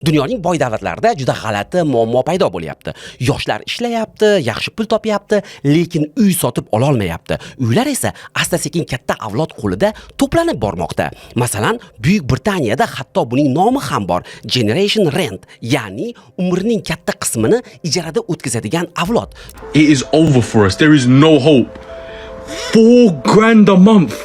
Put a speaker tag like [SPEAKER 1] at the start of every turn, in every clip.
[SPEAKER 1] Dunyoning boy davlatlarida juda g'alati muammo paydo bo'lyapti. Yoshlar ishlayapti, yaxshi pul topyapti, lekin uy sotib ola olmayapti. Uylar esa asta-sekin katta avlod qo'lida to'planib bormoqda. Masalan, Buyuk Britaniyada hatto buning nomi ham bor. Generation Rent, ya'ni umrining katta qismini ijarada o'tkazadigan avlod.
[SPEAKER 2] It is over for us. There is no hope. $4,000 a month.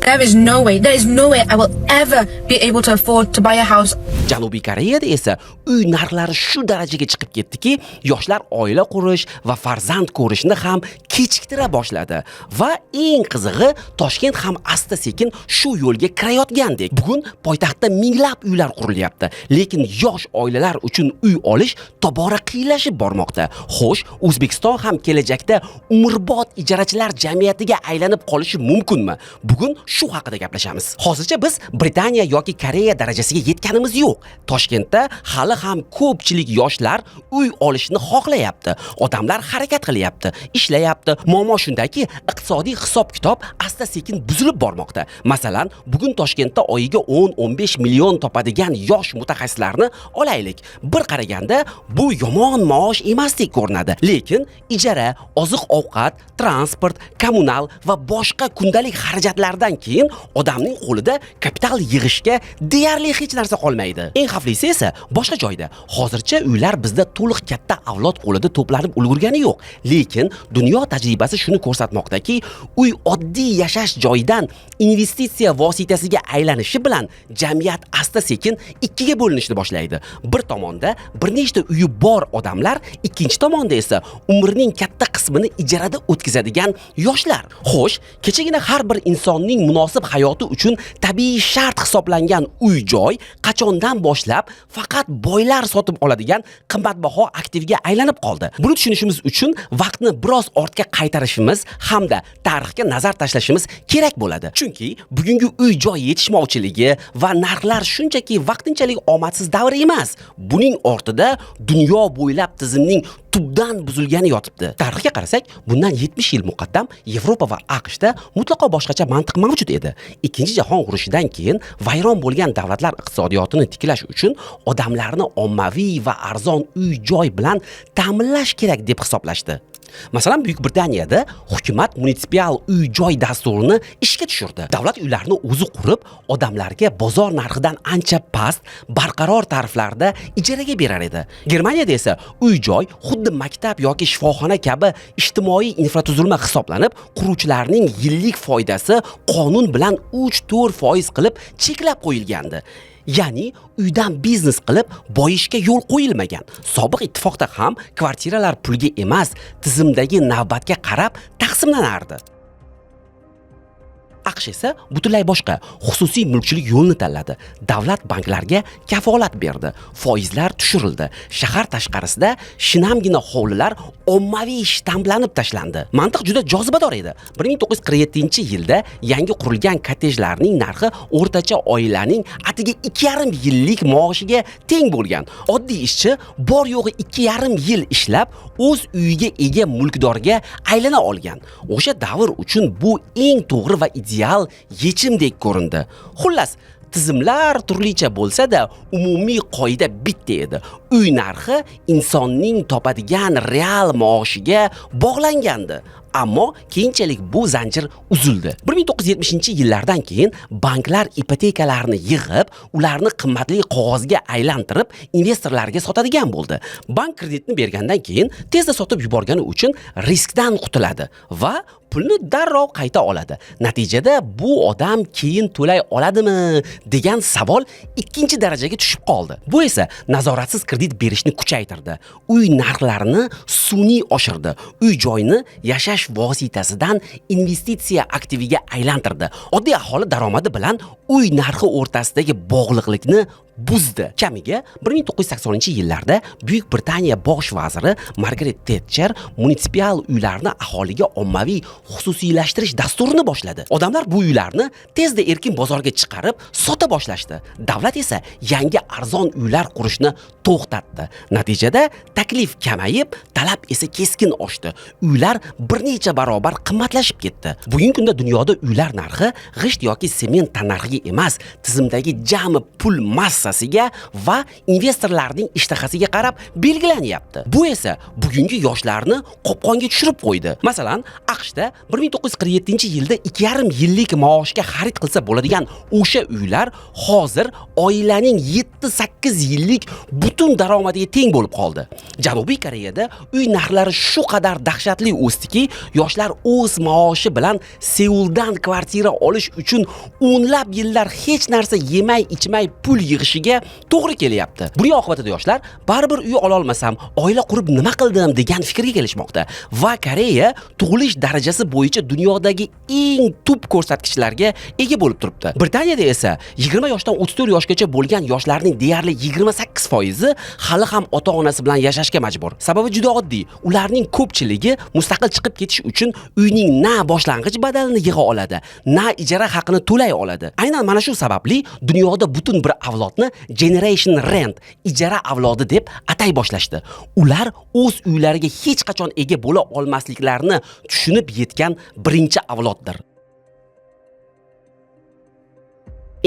[SPEAKER 3] There is no way I will ever be able to afford to buy a house.
[SPEAKER 1] Janubiy Koreyada esa uy narxlari shu darajaga chiqib ketdiki, yoshlar oila qurish va farzand ko'rishni ham kechiktira boshladi. Va eng qizig'i, Toshkent ham asta-sekin shu yo'lga kirayotgandek. Bugun poytaxtda minglab uylar qurilyapti, lekin yosh oilalar uchun uy olish tobora qiyinlashib bormoqda. Xo'sh, O'zbekiston ham kelajakda umrbod ijarachilar jamiyatiga aylanib qolishi mumkinmi? Bugun shu haqida gaplashamiz. Hozircha biz Britaniya yoki Koreya darajasiga yetganimiz yo'q. Toshkentda hali ham ko'pchilik yoshlar uy olishni xohlayapti. Odamlar harakat qilyapti, ishlayapti. Muammo shundaki, iqtisodiy hisob-kitob asta-sekin buzilib bormoqda. Masalan, bugun Toshkentda oyiga 10-15 million topadigan yosh mutaxassislarni olaylik. Bir qaraganda bu yomon maosh emasdek ko'rinadi, lekin ijara, oziq-ovqat, transport, kommunal va boshqa kundalik xarajatlardan keyin odamning qo'lida kapital yig'ishga deyarli hech narsa qolmaydi. Eng xavflisi esa boshqa joyda. Hozircha uylar bizda to'liq katta avlod qo'lida to'planib ulgurgani yo'q, lekin dunyo tajribasi shuni ko'rsatmoqdaki, uy oddiy yashash joyidan investitsiya vositasiga aylanishi bilan jamiyat asta-sekin ikkiga bo'linishni boshlaydi. Bir tomonda bir nechta uyi bor odamlar, ikkinchi tomonda esa umrining katta qismini ijarada o'tkazadigan yoshlar. Xo'sh, kechagina har bir insonning munosib hayoti uchun tabiiy shart hisoblangan uy-joy qachondan boshlab faqat boylar sotib oladigan qimmatbaho aktivga aylanib qoldi. Buni tushunishimiz uchun vaqtni biroz ortga qaytarishimiz hamda tarixga nazar tashlashimiz kerak bo'ladi. Chunki bugungi uy-joy yetishmovchiligi va narxlar shunchaki vaqtinchalik omadsiz davr emas. Buning ortida dunyo bo'ylab tizimning tubdan buzilgani yotibdi. Tarixga qarasak, bundan 70 yil muqaddam Yevropa va AQShda mutlaqo boshqacha mantiq mavjud edi. Ikkinchi jahon urushidan keyin vayron bo'lgan davlatlar iqtisodiyotini tiklash uchun odamlarni ommaviy va arzon uy-joy bilan ta'minlash kerak deb hisoblashdi. Masalan, Buyuk Britaniyada hukumat munitsipal uy-joy dasturini ishga tushirdi. Davlat uylarni o'zi qurib, odamlarga bozor narxidan ancha past, barqaror tariflarda ijaraga berar edi. Germaniyada esa uy-joy xuddi maktab yoki shifoxona kabi ijtimoiy infratuzilma hisoblanib, quruvchilarning yillik foydasi qonun bilan 3-4% qilib cheklab qo'yilgandi. Ya'ni uydan biznes qilib boyishga yo'l qo'yilmagan. Sobiq ittifoqda ham kvartiralar pulga emas, tizimdagi navbatga qarab taqsimlanardi. AQSh esa butunlay boshqa, xususiy mulkchilik yo'lini tanladi. Davlat banklarga kafolat berdi, foizlar tushirildi. Shahar tashqarisida shinamgina hovlilar ommaviy shtamplanib tashlandi. Mantiq juda jozibador edi. 1947-yilda yangi qurilgan kottejlarning narxi o'rtacha oilaning atiga 2,5 yillik maoshiga teng bo'lgan. Oddiy ishchi bor yo'g'i 2,5 yil ishlab o'z uyiga ega mulkdorga aylana olgan. O'sha davr uchun bu eng to'g'ri va ideal yechimdek ko'rindi. Xullas, tizimlar turlicha bo'lsa-da, umumiy qoida bitta edi. Uy narxi insonning topadigan real maoshiga bog'langandi. Ammo keyinchalik bu zanjir uzildi. 1970-yillardan keyin banklar ipotekalarni yig'ib, ularni qimmatli qog'ozga aylantirib, investorlarga sotadigan bo'ldi. Bank kreditni bergandan keyin tezda sotib yuborgani uchun riskdan qutuladi va pulni darrov qayta oladi. Natijada bu odam keyin to'lay oladimi degan savol ikkinchi darajaga tushib qoldi. Bu esa nazoratsiz kredit berishni kuchaytirdi. Uy narxlarini sun'iy oshirdi. Uy-joyni yashash vositasidan investitsiya aktiviga aylantirdi. Oddiy aholi daromadi bilan uy narxi o'rtasidagi bog'liqlikni buzdi. Kamiga 1980-yillarda Buyuk Britaniya bosh vaziri Margaret Thatcher munitsipal uylarni aholiga ommaviy xususiylashtirish dasturini boshladi. Odamlar bu uylarni tezda erkin bozorga chiqarib sota boshlashdi. Davlat esa yangi arzon uylar qurishni to'xtatdi. Natijada taklif kamayib, talab esa keskin oshdi. Uylar bir necha barobar qimmatlashib ketdi. Bugungi kunda dunyoda uylar narxi g'isht yoki sement tannarxiga emas, tizimdagi jami pul massasi murosasiga va investorlarning ishtahasiga qarab belgilanyapti. Bu esa bugungi yoshlarni qopqonga tushirib qo'ydi. Masalan, AQShda 1947-yilda 2,5 yillik maoshga xarid qilsa bo'ladigan o'sha uylar hozir oilaning 7-8 yillik butun daromadiga teng bo'lib qoldi. Janubiy Koreyada uy narxlari shu qadar dahshatli o'sdiki, yoshlar o'z maoshi bilan Seuldan kvartira olish uchun o'nlab yillar hech narsa yemay, ichmay pul yig'ishiga to'g'ri kelyapti. Buning oqibatida yoshlar baribir uy ola olmasam, oila qurib nima qildim degan fikrga kelishmoqda va Koreya tug'ilish darajasi bo'yicha dunyodagi eng top ko'rsatkichlarga ega bo'lib turibdi. Britaniyada esa 20 yoshdan 34 yoshgacha bo'lgan yoshlarning deyarli 28% hali ham ota-onasi bilan yashashga majbur. Sababi juda oddiy. Ularning ko'pchiligi mustaqil chiqib ketish uchun uyning na boshlang'ich badalini yig'a oladi, na ijara haqini to'lay oladi. Aynan mana shu sababli dunyoda butun bir avlodni Generation Rent, ijara avlodi deb atay boshlashdi. Ular o'z uylariga hech qachon ega bo'la olmasliklarini tushunib yetgan birinchi avloddir.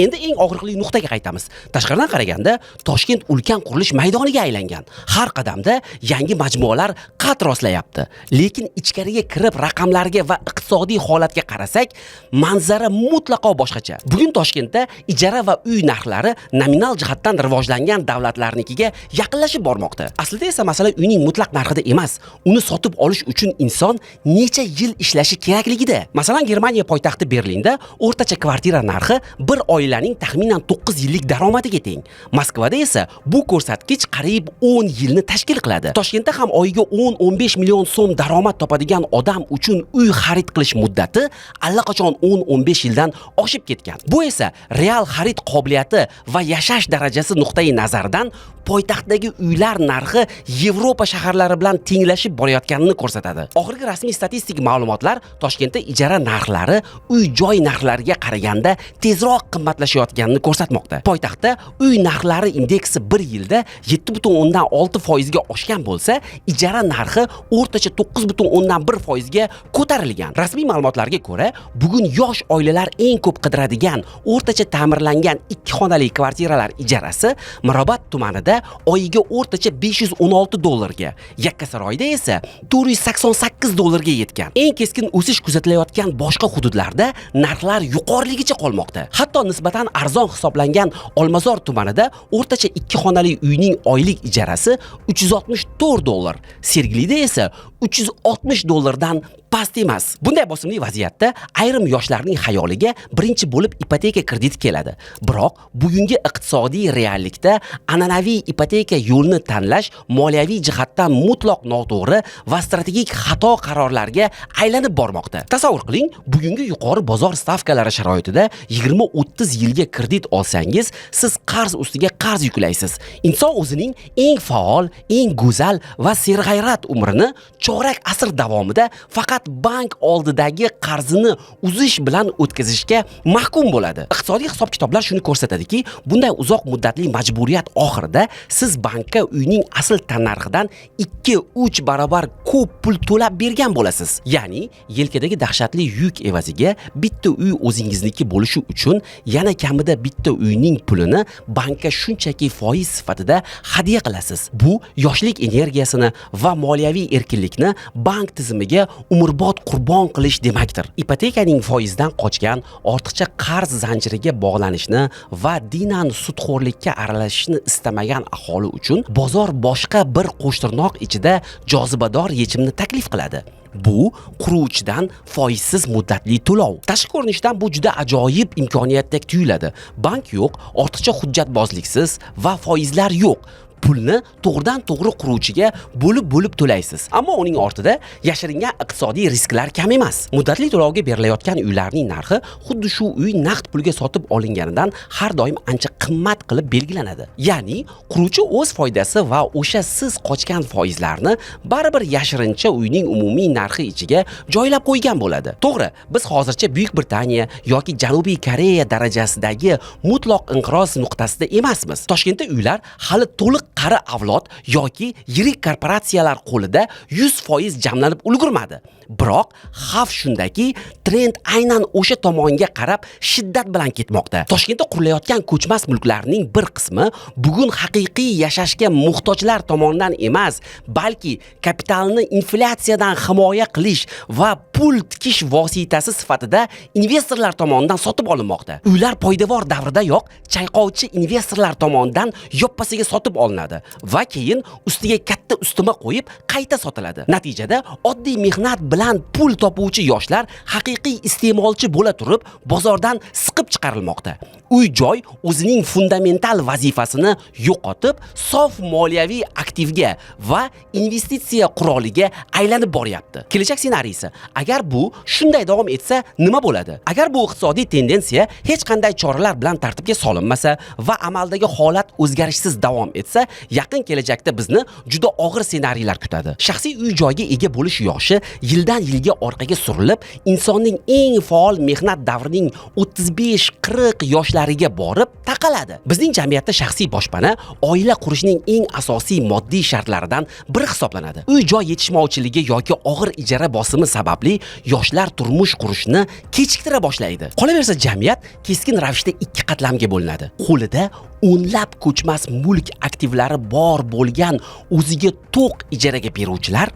[SPEAKER 1] Endi eng og'riqli nuqtaga qaytamiz. Tashqaridan qaraganda Toshkent ulkan qurilish maydoniga aylangan. Har qadamda yangi majmualar qad rostlayapti. Lekin ichkariga kirib raqamlarga va iqtisodiy holatga qarasak, manzara mutlaqo boshqacha. Bugun Toshkentda ijara va uy narxlari nominal jihatdan rivojlangan davlatlarnikiga yaqinlashib bormoqda. Aslida esa masala uyning mutlaq narxida emas, uni sotib olish uchun inson necha yil ishlashi kerakligida. Masalan, Germaniya poytaxti Berlinda o'rtacha kvartira narxi bir oilaning taxminan 9 yillik daromadiga teng. Moskvada esa bu ko'rsatkich qariyb 10 yilni tashkil qiladi. Toshkentda ham oyiga 10-15 million so'm daromad topadigan odam uchun uy xarid qilish muddati allaqachon 10-15 yildan oshib ketgan. Bu esa real xarid qobiliyati va yashash darajasi nuqtai nazaridan poytaxtdagi uylar narxi Yevropa shaharlari bilan tenglashib borayotganini ko'rsatadi. Oxirgi rasmiy statistik ma'lumotlar Toshkentda ijara narxlari uy-joy narxlariga qaraganda tezroq qimmatlashayotganini ko'rsatmoqda. Poytaxtda uy narxlari indeksi 1 yilda 7.6% ga oshgan bo'lsa, ijara narxi o'rtacha 9.1% ga ko'tarilgan. Rasmiy ma'lumotlarga ko'ra, bugun yosh oilalar eng ko'p qidiradigan o'rtacha ta'mirlangan 2 xonali kvartiralar ijarasi Mirobod tumanida oyiga o'rtacha $516 ga, Yakkasaroyda esa $488 ga yetgan. Eng keskin o'sish kuzatilayotgan boshqa hududlarda narxlar yuqoriligicha qolmoqda. Hatto nisbatan arzon hisoblangan Olmazor tumanida o'rtacha 2 xonali uyning oylik ijarasi $364, Sergelida esa $360 dan past emas. Bunday bosimli vaziyatda ayrim yoshlarning xayoliga birinchi bo'lib ipoteka krediti keladi. Biroq bugungi iqtisodiy reallikda an'anaviy ipoteka yo'lini tanlash moliyaviy jihatdan mutlaq noto'g'ri va strategik xato qarorlarga aylanib bormoqda. Tasavvur qiling, bugungi yuqori bozor stavkalari sharoitida 20-30 yilga kredit olsangiz, siz qarz ustiga qarz yuklaysiz. Inson o'zining eng faol, eng go'zal va serg'ayrat umrini chorak asr davomida faqat bank oldidagi qarzini uzish bilan o'tkazishga mahkum bo'ladi. Iqtisodiy hisob-kitoblar shuni ko'rsatadiki, bunday uzoq muddatli majburiyat oxirida siz bankka uyning asl tannarxidan 2-3 barobar ko'p pul to'lab bergan bo'lasiz. Ya'ni, yelkadagi dahshatli yuk evaziga bitta uy o'zingizniki bo'lishi uchun yana kamida bitta uyning pulini bankka shunchaki foiz sifatida hadya qilasiz. Bu yoshlik energiyasini va moliyaviy erkinlikni bank tizimiga umrbod qurbon qilish demakdir. Ipotekaning foizdan qochgan, ortiqcha qarz zanjiriga bog'lanishni va dinan sudxo'rlikka aralashishni istamagan aholi uchun bozor boshqa bir qo'shtirnoq ichida jozibador yechimni taklif qiladi. Bu quruvchidan foizsiz muddatli to'lov. Tashqi ko'rinishdan bu juda ajoyib imkoniyatdek tuyuladi. Bank yo'q, ortiqcha hujjatbozliksiz va foizlar yo'q. Pulni to'g'ridan to'g'ri quruvchiga bo'lib to'laysiz. Ammo uning ortida yashiringan iqtisodiy risklar kam emas. Muddatli to'lovga berilayotgan uylarning narxi xuddi shu uy naqd pulga sotib olinganidan har doim ancha qimmat qilib belgilanadi. Ya'ni, quruvchi o'z foydasi va o'sha siz qochgan foizlarni baribir yashirincha uyning umumiy narxi ichiga joylab qo'ygan bo'ladi. To'g'ri, biz hozircha Buyuk Britaniya yoki Janubiy Koreya darajasidagi mutlaq inqiroz nuqtasida emasmiz. Toshkentda uylar hali to'liq qari avlod yoki yirik korporatsiyalar qo'lida 100% jamlanib ulgurmadi. Biroq xavf shundaki, trend aynan o'sha tomonga qarab shiddat bilan ketmoqda. Toshkentda qurilayotgan ko'chmas mulklarning bir qismi bugun haqiqiy yashashga muhtojlar tomonidan emas, balki kapitalni inflyatsiyadan himoya qilish va pul tikish vositasi sifatida investorlar tomonidan sotib olinmoqda. Uylar poydevor davridayoq chayqovchi investorlar tomonidan yoppasiga sotib olinadi va keyin ustiga katta ustuma qo'yib qayta sotiladi. Natijada oddiy mehnat bilan pul topuvchi yoshlar haqiqiy iste'molchi bo'la turib bozordan siqib chiqarilmoqda. Uy-joy o'zining fundamental vazifasini yo'qotib, sof moliyaviy aktivga va investitsiya quroliga aylanib boryapti. Kelajak ssenariysi: agar bu shunday davom etsa nima bo'ladi? Agar bu iqtisodiy tendensiya hech qanday choralar bilan tartibga solinmasa va amaldagi holat o'zgarishsiz davom etsa, yaqin kelajakda bizni juda og'ir ssenariylar kutadi. Shaxsiy uy-joyga ega bo'lish yoshi yildan yilga orqaga surilib, insonning eng faol mehnat davrining 35-40 yoshlariga borib taqaladi. Bizning jamiyatda shaxsiy boshpana oila qurishning eng asosiy moddiy shartlaridan biri hisoblanadi. Uy-joy yetishmovchiligi yoki og'ir ijara bosimi sababli yoshlar turmush qurishni kechiktira boshlaydi. Qolaversa, jamiyat keskin ravishda ikki qatlamga bo'linadi. Qo'lida o'nlab ko'chmas mulk aktivlari bor bo'lgan o'ziga to'q ijaraga beruvchilar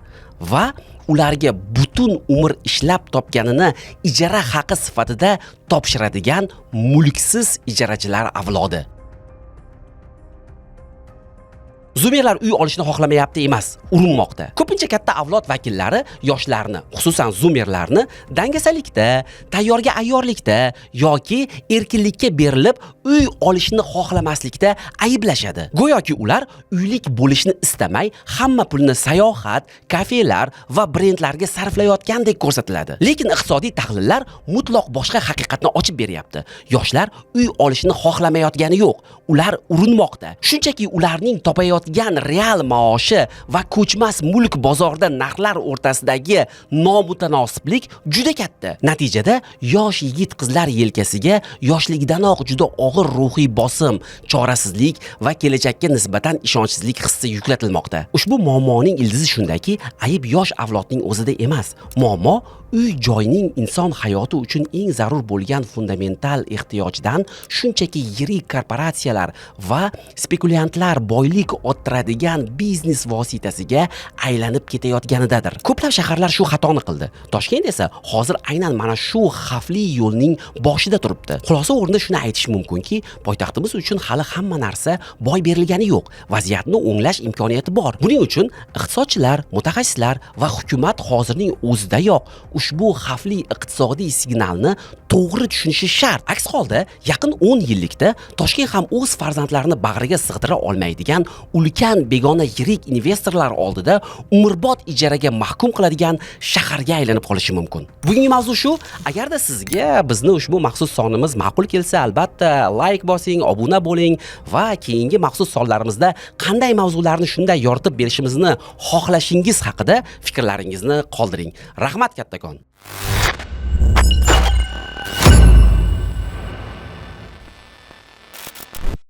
[SPEAKER 1] va ularga butun umr ishlab topganini ijara haqi sifatida topshiradigan mulksiz ijarachilar avlodi. Zoomerlar uy olishni xohlamayapti emas, urinmoqda. Ko'pincha katta avlod vakillari yoshlarni, xususan zoomerlarni dangasalikda, tayyorga ayyorlikda yoki erkinlikka berilib uy olishni xohlamaslikda ayblashadi. Go'yoki ular uylik bo'lishni istamay, hamma pulni sayohat, kafelar va brendlarga sarflayotgandek ko'rsatiladi. Lekin iqtisodiy tahlillar mutlaq boshqa haqiqatni ochib beryapti. Yoshlar uy olishni xohlamayotgani yo'q, ular urinmoqda. Shunchaki ularning topayotgan real maoshi va ko'chmas mulk bozorida narxlar o'rtasidagi nomutanosiblik juda katta. Natijada yosh yigit-qizlar yelkasiga yoshlikdanoq juda og'ir ruhiy bosim, chorasizlik va kelajakka nisbatan ishonchsizlik hissi yuklatilmoqda. Ushbu muammoning ildizi shundaki, ayb yosh avlodning o'zida emas. Muammo uy-joyning inson hayoti uchun eng zarur bo'lgan fundamental ehtiyojdan shunchaki yirik korporatsiyalar va spekulyantlar boylik orttiradigan biznes vositasiga aylanib ketayotganidadir. Ko'plab shaharlar shu xatoni qildi. Toshkent esa hozir aynan mana shu xavfli yo'lning boshida turibdi. Xulosa o'rnida shuni aytish mumkinki, poytaxtimiz uchun hali hamma narsa boy berilgani yo'q. Vaziyatni o'nglash imkoniyati bor. Buning uchun iqtisodchilar, mutaxassislar va hukumat hozirning o'zidayoq ushbu xavfli iqtisodiy signalni to'g'ri tushunishi shart. Aks holda yaqin 10 yillikda Toshkent ham o'z farzandlarini bag'riga sig'dira olmaydigan ulkan begona yirik investorlar oldida umrbod ijaraga mahkum qiladigan shaharga aylanib qolishi mumkin. Bugungi mavzu shu. Agarda sizga bizni ushbu maxsus sonimiz ma'qul kelsa, albatta like bosing, obuna bo'ling va keyingi maxsus sonlarimizda qanday mavzularni shunday yoritib berishimizni xohlashingiz haqida fikrlaringizni qoldiring. Rahmat kattakon.